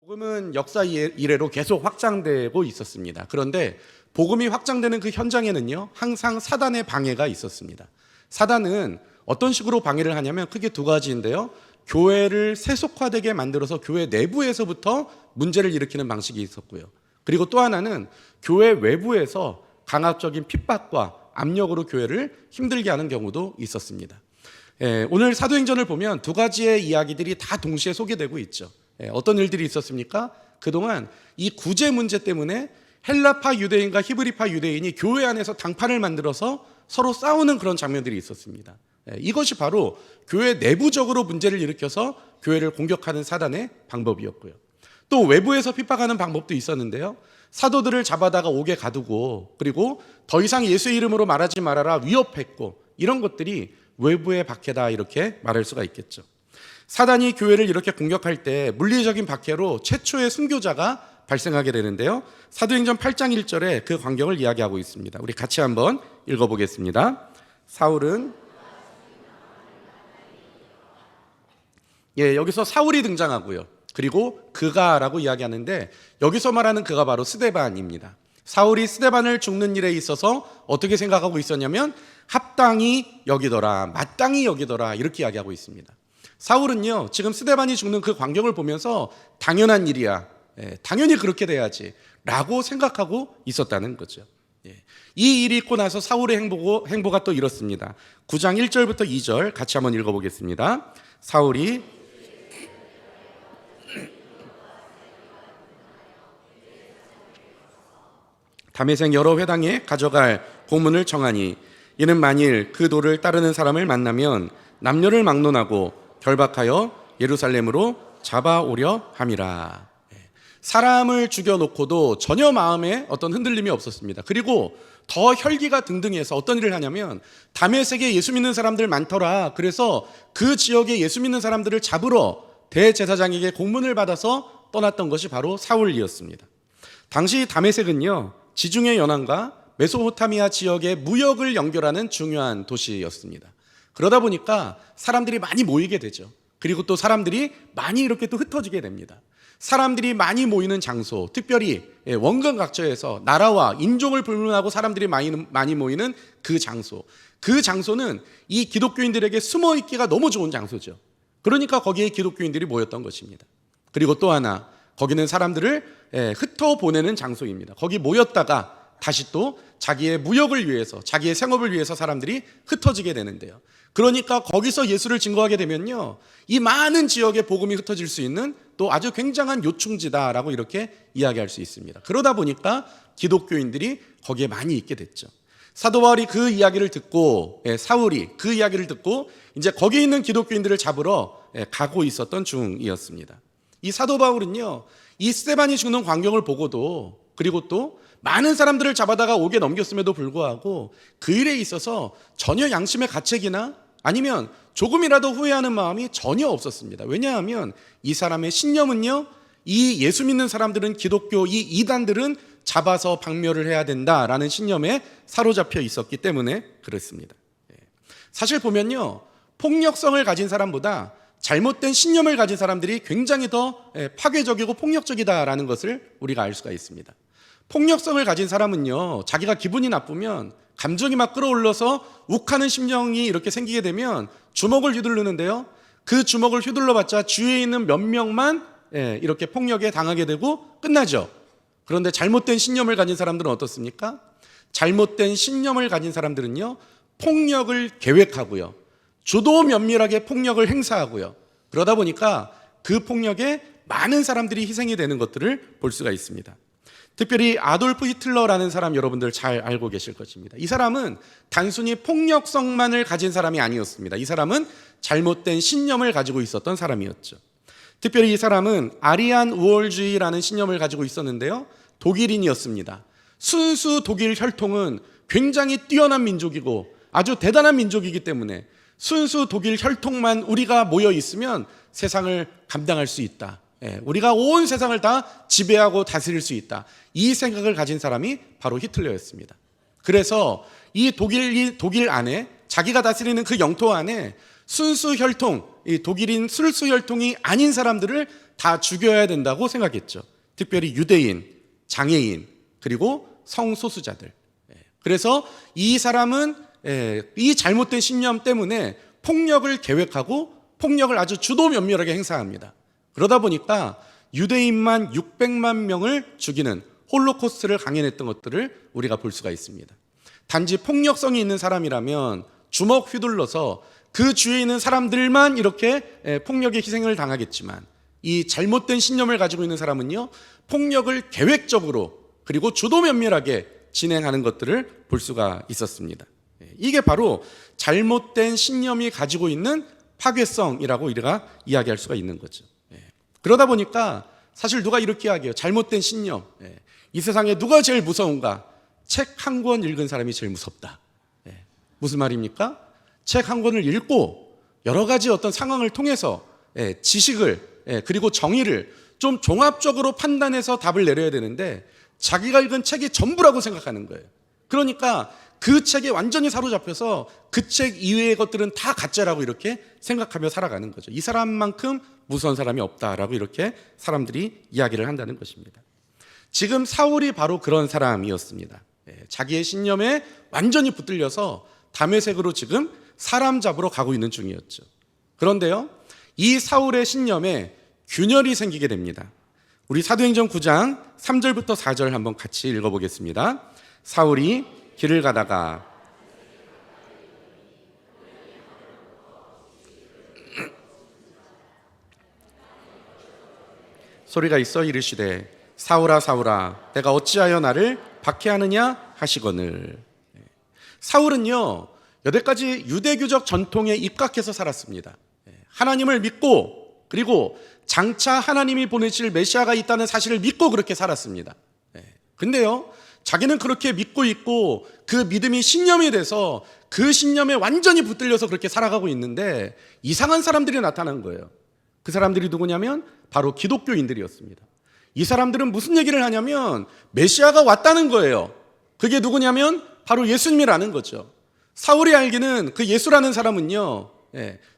복음은 역사 이래로 계속 확장되고 있었습니다. 그런데 복음이 확장되는 그 현장에는요, 항상 사단의 방해가 있었습니다. 사단은 어떤 식으로 방해를 하냐면 크게 두 가지인데요. 교회를 세속화되게 만들어서 교회 내부에서부터 문제를 일으키는 방식이 있었고요. 그리고 또 하나는 교회 외부에서 강압적인 핍박과 압력으로 교회를 힘들게 하는 경우도 있었습니다. 오늘 사도행전을 보면 두 가지의 이야기들이 다 동시에 소개되고 있죠. 어떤 일들이 있었습니까? 그동안 이 구제 문제 때문에 헬라파 유대인과 히브리파 유대인이 교회 안에서 당판을 만들어서 서로 싸우는 그런 장면들이 있었습니다. 이것이 바로 교회 내부적으로 문제를 일으켜서 교회를 공격하는 사단의 방법이었고요. 또 외부에서 핍박하는 방법도 있었는데요. 사도들을 잡아다가 옥에 가두고 그리고 더 이상 예수의 이름으로 말하지 말아라 위협했고, 이런 것들이 외부의 박해다 이렇게 말할 수가 있겠죠. 사단이 교회를 이렇게 공격할 때 물리적인 박해로 최초의 순교자가 발생하게 되는데요. 사도행전 8장 1절에 그 광경을 이야기하고 있습니다. 우리 같이 한번 읽어보겠습니다. 사울은 여기서 사울이 등장하고요. 그리고 그가라고 이야기하는데 여기서 말하는 그가 바로 스데반입니다. 사울이 스데반을 죽는 일에 있어서 어떻게 생각하고 있었냐면 합당히 여기더라, 마땅히 여기더라 이렇게 이야기하고 있습니다. 사울은요, 지금 스데반이 죽는 그 광경을 보면서 당연한 일이야, 당연히 그렇게 돼야지 라고 생각하고 있었다는 거죠. 이 일이 있고 나서 사울의 행보가 또 이렇습니다. 9장 1절부터 2절 같이 한번 읽어보겠습니다. 사울이 다메섹 여러 회당에 가져갈 고문을 청하니 이는 만일 그 도를 따르는 사람을 만나면 남녀를 막론하고 결박하여 예루살렘으로 잡아오려 함이라. 사람을 죽여놓고도 전혀 마음에 어떤 흔들림이 없었습니다. 그리고 더 혈기가 등등해서 어떤 일을 하냐면 다메섹에 예수 믿는 사람들 많더라. 그래서 그 지역에 예수 믿는 사람들을 잡으러 대제사장에게 공문을 받아서 떠났던 것이 바로 사울이었습니다. 당시 다메섹은요, 지중해 연안과 메소포타미아 지역의 무역을 연결하는 중요한 도시였습니다. 그러다 보니까 사람들이 많이 모이게 되죠. 그리고 또 사람들이 많이 이렇게 또 흩어지게 됩니다. 사람들이 많이 모이는 장소, 특별히 원근 각처에서 나라와 인종을 불문하고 사람들이 많이 모이는 그 장소는 이 기독교인들에게 숨어 있기가 너무 좋은 장소죠. 그러니까 거기에 기독교인들이 모였던 것입니다. 그리고 또 하나, 거기는 사람들을 흩어보내는 장소입니다. 거기 모였다가 다시 또 자기의 무역을 위해서, 자기의 생업을 위해서 사람들이 흩어지게 되는데요. 그러니까 거기서 예수를 증거하게 되면요, 이 많은 지역에 복음이 흩어질 수 있는 또 아주 굉장한 요충지다라고 이렇게 이야기할 수 있습니다. 그러다 보니까 기독교인들이 거기에 많이 있게 됐죠. 사도 바울이 그 이야기를 듣고, 사울이 그 이야기를 듣고 이제 거기 있는 기독교인들을 잡으러 가고 있었던 중이었습니다. 이 사도 바울은요, 이 스데반이 죽는 광경을 보고도, 그리고 또 많은 사람들을 잡아다가 옥에 넘겼음에도 불구하고 그 일에 있어서 전혀 양심의 가책이나 아니면 조금이라도 후회하는 마음이 전혀 없었습니다. 왜냐하면 이 사람의 신념은요, 이 예수 믿는 사람들은, 기독교 이 이단들은 잡아서 박멸을 해야 된다라는 신념에 사로잡혀 있었기 때문에 그렇습니다. 사실 보면요, 폭력성을 가진 사람보다 잘못된 신념을 가진 사람들이 굉장히 더 파괴적이고 폭력적이다라는 것을 우리가 알 수가 있습니다. 폭력성을 가진 사람은요, 자기가 기분이 나쁘면 감정이 막 끌어올라서 욱하는 심정이 이렇게 생기게 되면 주먹을 휘두르는데요, 그 주먹을 휘둘러봤자 주위에 있는 몇 명만 이렇게 폭력에 당하게 되고 끝나죠. 그런데 잘못된 신념을 가진 사람들은 어떻습니까? 잘못된 신념을 가진 사람들은요, 폭력을 계획하고요, 주도 면밀하게 폭력을 행사하고요, 그러다 보니까 그 폭력에 많은 사람들이 희생이 되는 것들을 볼 수가 있습니다. 특별히 아돌프 히틀러라는 사람 여러분들 잘 알고 계실 것입니다. 이 사람은 단순히 폭력성만을 가진 사람이 아니었습니다. 이 사람은 잘못된 신념을 가지고 있었던 사람이었죠. 특별히 이 사람은 아리안 우월주의라는 신념을 가지고 있었는데요, 독일인이었습니다. 순수 독일 혈통은 굉장히 뛰어난 민족이고 아주 대단한 민족이기 때문에 순수 독일 혈통만 우리가 모여 있으면 세상을 감당할 수 있다, 우리가 온 세상을 다 지배하고 다스릴 수 있다, 이 생각을 가진 사람이 바로 히틀러였습니다. 그래서 이 독일 안에, 자기가 다스리는 그 영토 안에 순수 혈통, 이 독일인 순수 혈통이 아닌 사람들을 다 죽여야 된다고 생각했죠. 특별히 유대인, 장애인, 그리고 성소수자들. 그래서 이 사람은 이 잘못된 신념 때문에 폭력을 계획하고 폭력을 아주 주도 면밀하게 행사합니다. 그러다 보니까 유대인만 600만 명을 죽이는 홀로코스트를 강행했던 것들을 우리가 볼 수가 있습니다. 단지 폭력성이 있는 사람이라면 주먹 휘둘러서 그 주위에 있는 사람들만 이렇게 폭력의 희생을 당하겠지만, 이 잘못된 신념을 가지고 있는 사람은요, 폭력을 계획적으로 그리고 주도 면밀하게 진행하는 것들을 볼 수가 있었습니다. 이게 바로 잘못된 신념이 가지고 있는 파괴성이라고 우리가 이야기할 수가 있는 거죠. 그러다 보니까 사실 누가 이렇게 이야기해요. 잘못된 신념. 이 세상에 누가 제일 무서운가? 책 한 권 읽은 사람이 제일 무섭다. 무슨 말입니까? 책 한 권을 읽고 여러 가지 어떤 상황을 통해서 지식을 그리고 정의를 좀 종합적으로 판단해서 답을 내려야 되는데, 자기가 읽은 책이 전부라고 생각하는 거예요. 그러니까 그 책에 완전히 사로잡혀서 그 책 이외의 것들은 다 가짜라고 이렇게 생각하며 살아가는 거죠. 이 사람만큼 무서운 사람이 없다라고 이렇게 사람들이 이야기를 한다는 것입니다. 지금 사울이 바로 그런 사람이었습니다. 자기의 신념에 완전히 붙들려서 다메섹으로 지금 사람 잡으러 가고 있는 중이었죠. 그런데요, 이 사울의 신념에 균열이 생기게 됩니다. 우리 사도행전 9장 3절부터 4절 한번 같이 읽어보겠습니다. 사울이 길을 가다가 소리가 있어 이르시되 사울아 사울아 내가 어찌하여 나를 박해하느냐 하시거늘. 사울은요, 여태까지 유대교적 전통에 입각해서 살았습니다. 하나님을 믿고 그리고 장차 하나님이 보내실 메시아가 있다는 사실을 믿고 그렇게 살았습니다. 근데요, 자기는 그렇게 믿고 있고 그 믿음이 신념이 돼서 그 신념에 완전히 붙들려서 그렇게 살아가고 있는데, 이상한 사람들이 나타난 거예요. 그 사람들이 누구냐면 바로 기독교인들이었습니다. 이 사람들은 무슨 얘기를 하냐면 메시아가 왔다는 거예요. 그게 누구냐면 바로 예수님이라는 거죠. 사울이 알기는 그 예수라는 사람은요,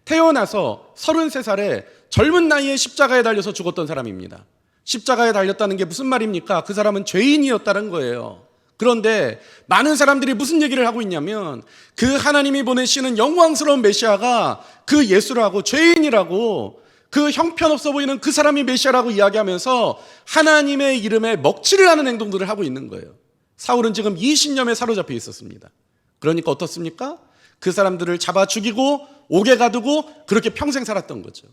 태어나서 33살에 젊은 나이에 십자가에 달려서 죽었던 사람입니다. 십자가에 달렸다는 게 무슨 말입니까? 그 사람은 죄인이었다는 거예요. 그런데 많은 사람들이 무슨 얘기를 하고 있냐면 그 하나님이 보내시는 영광스러운 메시아가 그 예수라고, 죄인이라고, 그 형편없어 보이는 그 사람이 메시아라고 이야기하면서 하나님의 이름에 먹칠을 하는 행동들을 하고 있는 거예요. 사울은 지금 이 신념에 사로잡혀 있었습니다. 그러니까 어떻습니까? 그 사람들을 잡아 죽이고 옥에 가두고 그렇게 평생 살았던 거죠.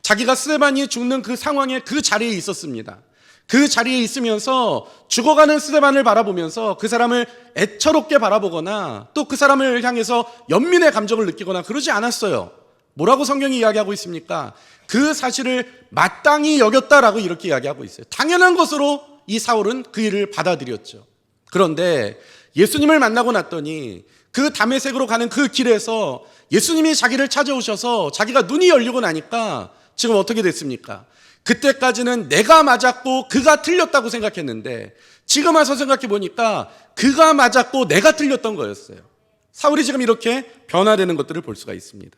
자기가 스데반이 죽는 그 상황에 그 자리에 있었습니다. 그 자리에 있으면서 죽어가는 스데반을 바라보면서 그 사람을 애처롭게 바라보거나 또 그 사람을 향해서 연민의 감정을 느끼거나 그러지 않았어요. 뭐라고 성경이 이야기하고 있습니까? 그 사실을 마땅히 여겼다라고 이렇게 이야기하고 있어요. 당연한 것으로 이 사울은 그 일을 받아들였죠. 그런데 예수님을 만나고 났더니 그 다메섹으로 가는 그 길에서 예수님이 자기를 찾아오셔서 자기가 눈이 열리고 나니까 지금 어떻게 됐습니까? 그때까지는 내가 맞았고 그가 틀렸다고 생각했는데 지금 와서 생각해 보니까 그가 맞았고 내가 틀렸던 거였어요. 사울이 지금 이렇게 변화되는 것들을 볼 수가 있습니다.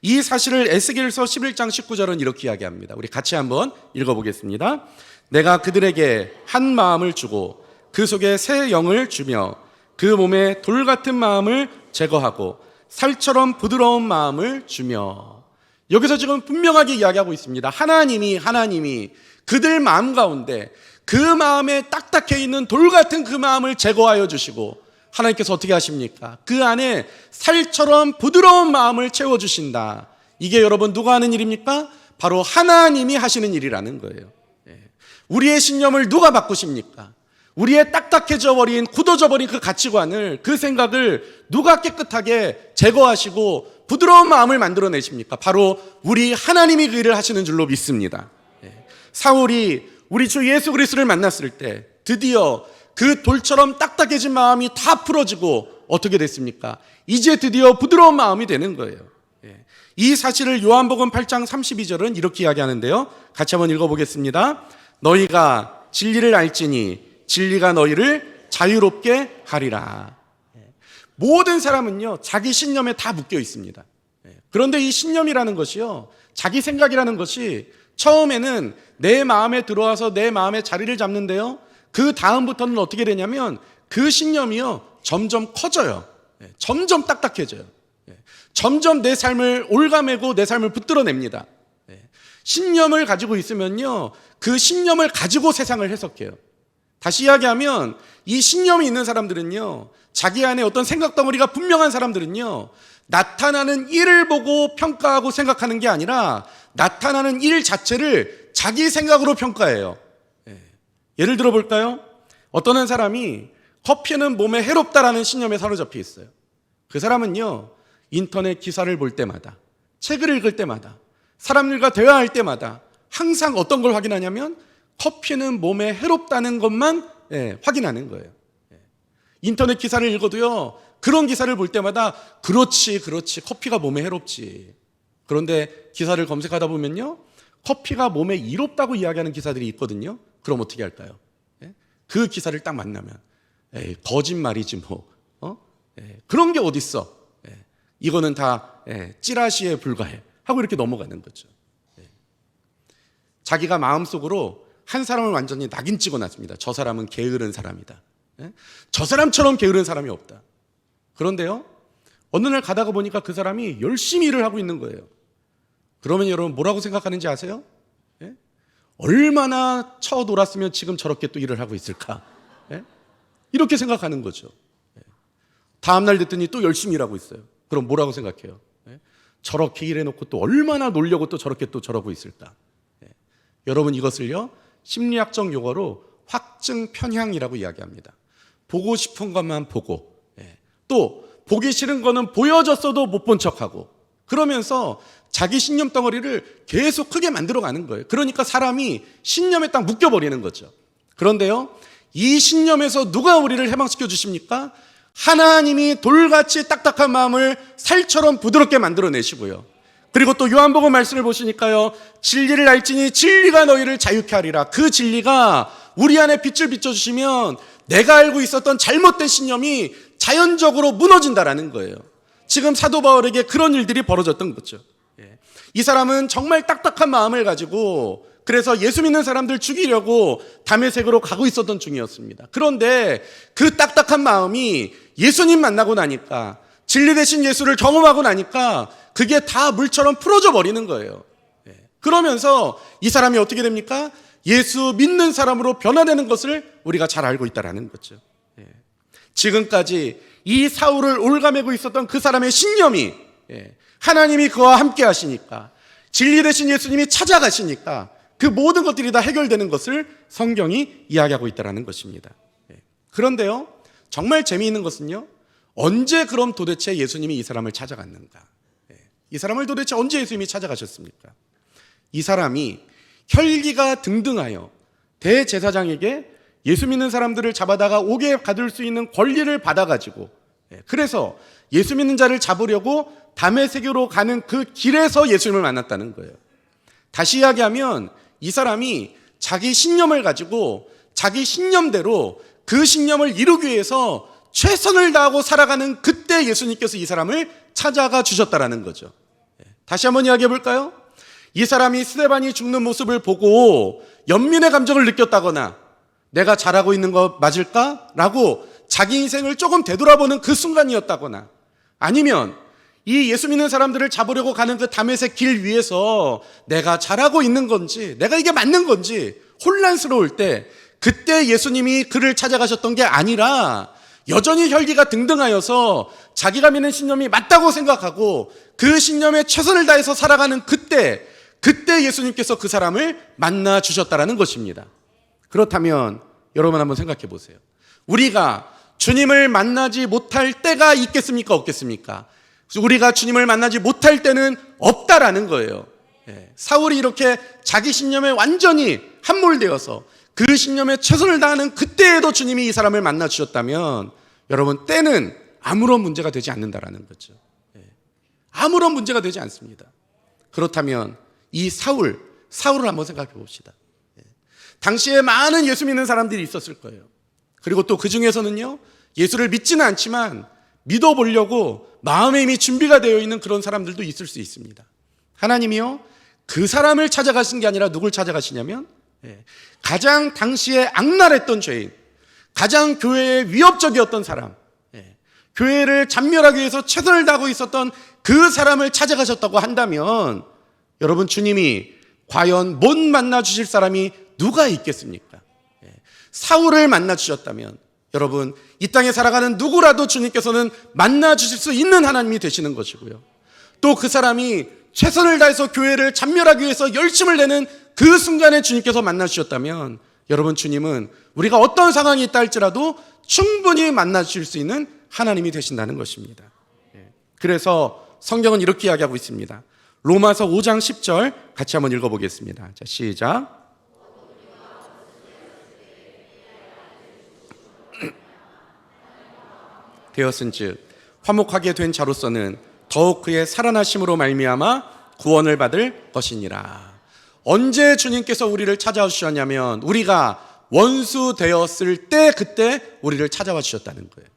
이 사실을 에스겔서 11장 19절은 이렇게 이야기합니다. 우리 같이 한번 읽어보겠습니다. 내가 그들에게 한 마음을 주고 그 속에 새 영을 주며 그 몸에 돌 같은 마음을 제거하고 살처럼 부드러운 마음을 주며. 여기서 지금 분명하게 이야기하고 있습니다. 하나님이 그들 마음 가운데 그 마음에 딱딱해 있는 돌 같은 그 마음을 제거하여 주시고, 하나님께서 어떻게 하십니까? 그 안에 살처럼 부드러운 마음을 채워주신다. 이게 여러분 누가 하는 일입니까? 바로 하나님이 하시는 일이라는 거예요. 우리의 신념을 누가 바꾸십니까? 우리의 딱딱해져 버린, 굳어져 버린 그 가치관을, 그 생각을 누가 깨끗하게 제거하시고 부드러운 마음을 만들어내십니까? 바로 우리 하나님이 그 일을 하시는 줄로 믿습니다. 사울이 우리 주 예수 그리스도를 만났을 때 드디어 그 돌처럼 딱딱해진 마음이 다 풀어지고 어떻게 됐습니까? 이제 드디어 부드러운 마음이 되는 거예요. 이 사실을 요한복음 8장 32절은 이렇게 이야기하는데요. 같이 한번 읽어보겠습니다. 너희가 진리를 알지니 진리가 너희를 자유롭게 하리라. 모든 사람은요, 자기 신념에 다 묶여 있습니다. 그런데 이 신념이라는 것이요, 자기 생각이라는 것이 처음에는 내 마음에 들어와서 내 마음에 자리를 잡는데요, 그 다음부터는 어떻게 되냐면 그 신념이요 점점 커져요. 점점 딱딱해져요. 점점 내 삶을 올가매고 내 삶을 붙들어냅니다. 신념을 가지고 있으면요, 그 신념을 가지고 세상을 해석해요. 다시 이야기하면 이 신념이 있는 사람들은요, 자기 안에 어떤 생각 덩어리가 분명한 사람들은요, 나타나는 일을 보고 평가하고 생각하는 게 아니라 나타나는 일 자체를 자기 생각으로 평가해요. 예를 들어 볼까요? 어떤 한 사람이 커피는 몸에 해롭다라는 신념에 사로잡혀 있어요. 그 사람은요, 인터넷 기사를 볼 때마다, 책을 읽을 때마다, 사람들과 대화할 때마다 항상 어떤 걸 확인하냐면 커피는 몸에 해롭다는 것만 확인하는 거예요. 인터넷 기사를 읽어도요, 그런 기사를 볼 때마다 그렇지 커피가 몸에 해롭지. 그런데 기사를 검색하다 보면요, 커피가 몸에 이롭다고 이야기하는 기사들이 있거든요. 그럼 어떻게 할까요? 그 기사를 딱 만나면 거짓말이지 뭐, 그런 게 어딨어. 이거는 다 찌라시에 불과해 하고 이렇게 넘어가는 거죠. 자기가 마음속으로 한 사람을 완전히 낙인 찍어놨습니다. 저 사람은 게으른 사람이다. 저 사람처럼 게으른 사람이 없다. 그런데요, 어느 날 가다가 보니까 그 사람이 열심히 일을 하고 있는 거예요. 그러면 여러분 뭐라고 생각하는지 아세요? 얼마나 쳐놀았으면 지금 저렇게 또 일을 하고 있을까? 이렇게 생각하는 거죠. 다음날 됐더니 또 열심히 일하고 있어요. 그럼 뭐라고 생각해요? 저렇게 일해놓고 또 얼마나 놀려고 또 저렇게 또 저러고 있을까? 여러분, 이것을요, 심리학적 용어로 확증 편향이라고 이야기합니다. 보고 싶은 것만 보고, 또 보기 싫은 거는 보여줬어도 못 본 척하고, 그러면서 자기 신념 덩어리를 계속 크게 만들어가는 거예요. 그러니까 사람이 신념에 딱 묶여버리는 거죠. 그런데요, 이 신념에서 누가 우리를 해방시켜 주십니까? 하나님이 돌같이 딱딱한 마음을 살처럼 부드럽게 만들어내시고요. 그리고 또 요한복음 말씀을 보시니까요, 진리를 알지니 진리가 너희를 자유케 하리라. 그 진리가 우리 안에 빛을 비춰주시면 내가 알고 있었던 잘못된 신념이 자연적으로 무너진다라는 거예요. 지금 사도 바울에게 그런 일들이 벌어졌던 거죠. 이 사람은 정말 딱딱한 마음을 가지고 그래서 예수 믿는 사람들 죽이려고 다메섹으로 가고 있었던 중이었습니다. 그런데 그 딱딱한 마음이 예수님 만나고 나니까, 진리 되신 예수를 경험하고 나니까 그게 다 물처럼 풀어져 버리는 거예요. 그러면서 이 사람이 어떻게 됩니까? 예수 믿는 사람으로 변화되는 것을 우리가 잘 알고 있다라는 거죠. 지금까지 이 사울을 올가매고 있었던 그 사람의 신념이, 하나님이 그와 함께 하시니까, 진리 되신 예수님이 찾아가시니까 그 모든 것들이 다 해결되는 것을 성경이 이야기하고 있다는 것입니다. 그런데요, 정말 재미있는 것은요, 언제 그럼 도대체 예수님이 이 사람을 찾아갔는가? 이 사람을 도대체 언제 예수님이 찾아가셨습니까? 이 사람이 혈기가 등등하여 대제사장에게 예수 믿는 사람들을 잡아다가 옥에 가둘 수 있는 권리를 받아가지고, 그래서 예수 믿는 자를 잡으려고 다메섹으로 가는 그 길에서 예수님을 만났다는 거예요. 다시 이야기하면 이 사람이 자기 신념을 가지고 자기 신념대로 그 신념을 이루기 위해서 최선을 다하고 살아가는 그때 예수님께서 이 사람을 찾아가 주셨다라는 거죠. 다시 한번 이야기해 볼까요? 이 사람이 스데반이 죽는 모습을 보고 연민의 감정을 느꼈다거나 내가 잘하고 있는 거 맞을까? 라고 자기 인생을 조금 되돌아보는 그 순간이었다거나, 아니면 이 예수 믿는 사람들을 잡으려고 가는 그 다메섹 길 위에서 내가 잘하고 있는 건지, 내가 이게 맞는 건지 혼란스러울 때, 그때 예수님이 그를 찾아가셨던 게 아니라 여전히 혈기가 등등하여서 자기가 믿는 신념이 맞다고 생각하고 그 신념에 최선을 다해서 살아가는 그때 예수님께서 그 사람을 만나 주셨다라는 것입니다. 그렇다면 여러분 한번 생각해 보세요. 우리가 주님을 만나지 못할 때가 있겠습니까? 없겠습니까? 우리가 주님을 만나지 못할 때는 없다라는 거예요. 사울이 이렇게 자기 신념에 완전히 함몰되어서 그 신념에 최선을 다하는 그때에도 주님이 이 사람을 만나 주셨다면 여러분, 때는 아무런 문제가 되지 않는다라는 거죠. 아무런 문제가 되지 않습니다. 그렇다면 이 사울을 한번 생각해 봅시다. 당시에 많은 예수 믿는 사람들이 있었을 거예요. 그리고 또 그 중에서는요, 예수를 믿지는 않지만 믿어보려고 마음에 이미 준비가 되어 있는 그런 사람들도 있을 수 있습니다. 하나님이요, 그 사람을 찾아가신 게 아니라 누굴 찾아가시냐면 가장 당시에 악랄했던 죄인, 가장 교회에 위협적이었던 사람, 교회를 잔멸하기 위해서 최선을 다하고 있었던 그 사람을 찾아가셨다고 한다면 여러분, 주님이 과연 못 만나 주실 사람이 누가 있겠습니까? 사울을 만나 주셨다면 여러분, 이 땅에 살아가는 누구라도 주님께서는 만나 주실 수 있는 하나님이 되시는 것이고요. 또 그 사람이 최선을 다해서 교회를 잔멸하기 위해서 열심을 내는 그 순간에 주님께서 만나 주셨다면 여러분, 주님은 우리가 어떤 상황이 있다 할지라도 충분히 만나 주실 수 있는 하나님이 되신다는 것입니다. 그래서 성경은 이렇게 이야기하고 있습니다. 로마서 5장 10절 같이 한번 읽어보겠습니다. 자, 시작. 되었은즉 화목하게 된 자로서는 더욱 그의 살아나심으로 말미암아 구원을 받을 것이니라. 언제 주님께서 우리를 찾아와 주셨냐면 우리가 원수 되었을 때, 그때 우리를 찾아와 주셨다는 거예요.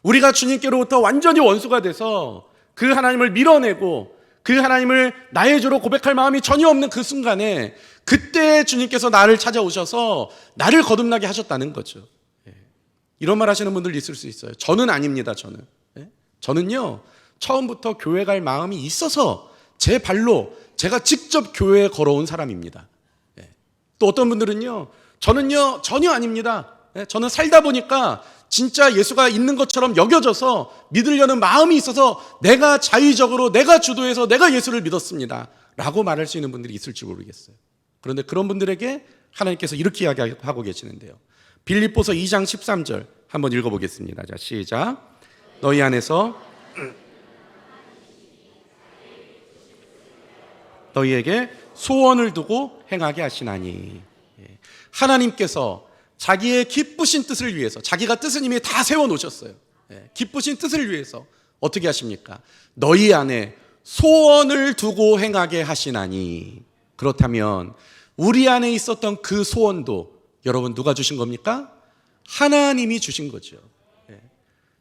우리가 주님께로부터 완전히 원수가 돼서 그 하나님을 밀어내고 그 하나님을 나의 주로 고백할 마음이 전혀 없는 그 순간에, 그때 주님께서 나를 찾아오셔서 나를 거듭나게 하셨다는 거죠. 이런 말 하시는 분들 있을 수 있어요. 저는 아닙니다. 저는요, 처음부터 교회 갈 마음이 있어서 제 발로 제가 직접 교회에 걸어온 사람입니다. 또 어떤 분들은요, 저는요 전혀 아닙니다. 저는 살다 보니까 진짜 예수가 있는 것처럼 여겨져서 믿으려는 마음이 있어서 내가 자의적으로, 내가 주도해서 내가 예수를 믿었습니다 라고 말할 수 있는 분들이 있을지 모르겠어요. 그런데 그런 분들에게 하나님께서 이렇게 이야기하고 계시는데요. 빌립보서 2장 13절 한번 읽어보겠습니다. 자, 시작. 너희 안에서 너희에게 소원을 두고 행하게 하시나니. 하나님께서 자기의 기쁘신 뜻을 위해서, 자기가 뜻은 이미 다 세워놓으셨어요. 기쁘신 뜻을 위해서 어떻게 하십니까? 너희 안에 소원을 두고 행하게 하시나니. 그렇다면 우리 안에 있었던 그 소원도 여러분 누가 주신 겁니까? 하나님이 주신 거죠.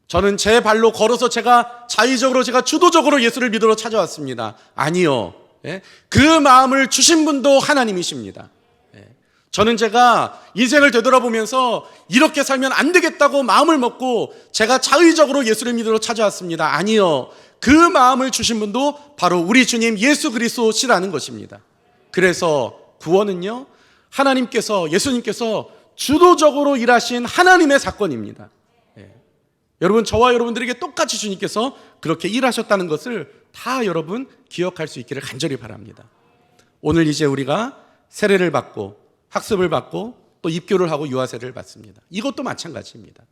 저는 제 발로 걸어서 제가 자의적으로, 제가 주도적으로 예수를 믿으러 찾아왔습니다. 아니요. 그 마음을 주신 분도 하나님이십니다. 저는 제가 인생을 되돌아보면서 이렇게 살면 안 되겠다고 마음을 먹고 제가 자의적으로 예수를 믿으러 찾아왔습니다. 아니요. 그 마음을 주신 분도 바로 우리 주님 예수 그리스도시라는 것입니다. 그래서 구원은요, 하나님께서, 예수님께서 주도적으로 일하신 하나님의 사건입니다. 여러분, 저와 여러분들에게 똑같이 주님께서 그렇게 일하셨다는 것을 다 여러분 기억할 수 있기를 간절히 바랍니다. 오늘 이제 우리가 세례를 받고 학습을 받고 또 입교를 하고 유아세를 받습니다. 이것도 마찬가지입니다.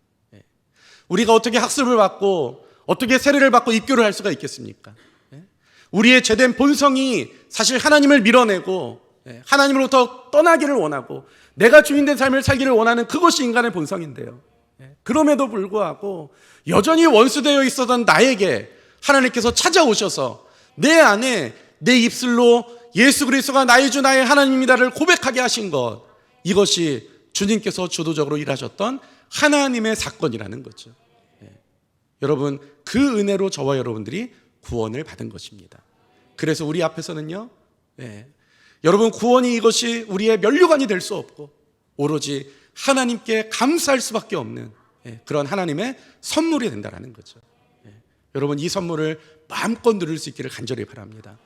우리가 어떻게 학습을 받고 어떻게 세례를 받고 입교를 할 수가 있겠습니까? 우리의 죄된 본성이 사실 하나님을 밀어내고 하나님으로부터 떠나기를 원하고 내가 주인된 삶을 살기를 원하는 그것이 인간의 본성인데요. 그럼에도 불구하고 여전히 원수되어 있었던 나에게 하나님께서 찾아오셔서 내 안에 내 입술로 예수 그리스도가 나의 주 나의 하나님이다를 고백하게 하신 것, 이것이 주님께서 주도적으로 일하셨던 하나님의 사건이라는 거죠. 여러분, 그 은혜로 저와 여러분들이 구원을 받은 것입니다. 그래서 우리 앞에서는요, 여러분, 구원이 이것이 우리의 면류관이 될 수 없고 오로지 하나님께 감사할 수밖에 없는 그런 하나님의 선물이 된다는 거죠. 여러분, 이 선물을 마음껏 누릴 수 있기를 간절히 바랍니다.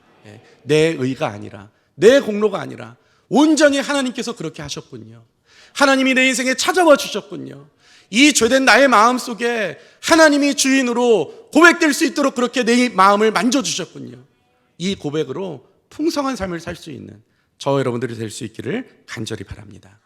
내 의가 아니라, 내 공로가 아니라 온전히 하나님께서 그렇게 하셨군요. 하나님이 내 인생에 찾아와 주셨군요. 이 죄된 나의 마음 속에 하나님이 주인으로 고백될 수 있도록 그렇게 내 마음을 만져주셨군요. 이 고백으로 풍성한 삶을 살 수 있는 저와 여러분들이 될 수 있기를 간절히 바랍니다.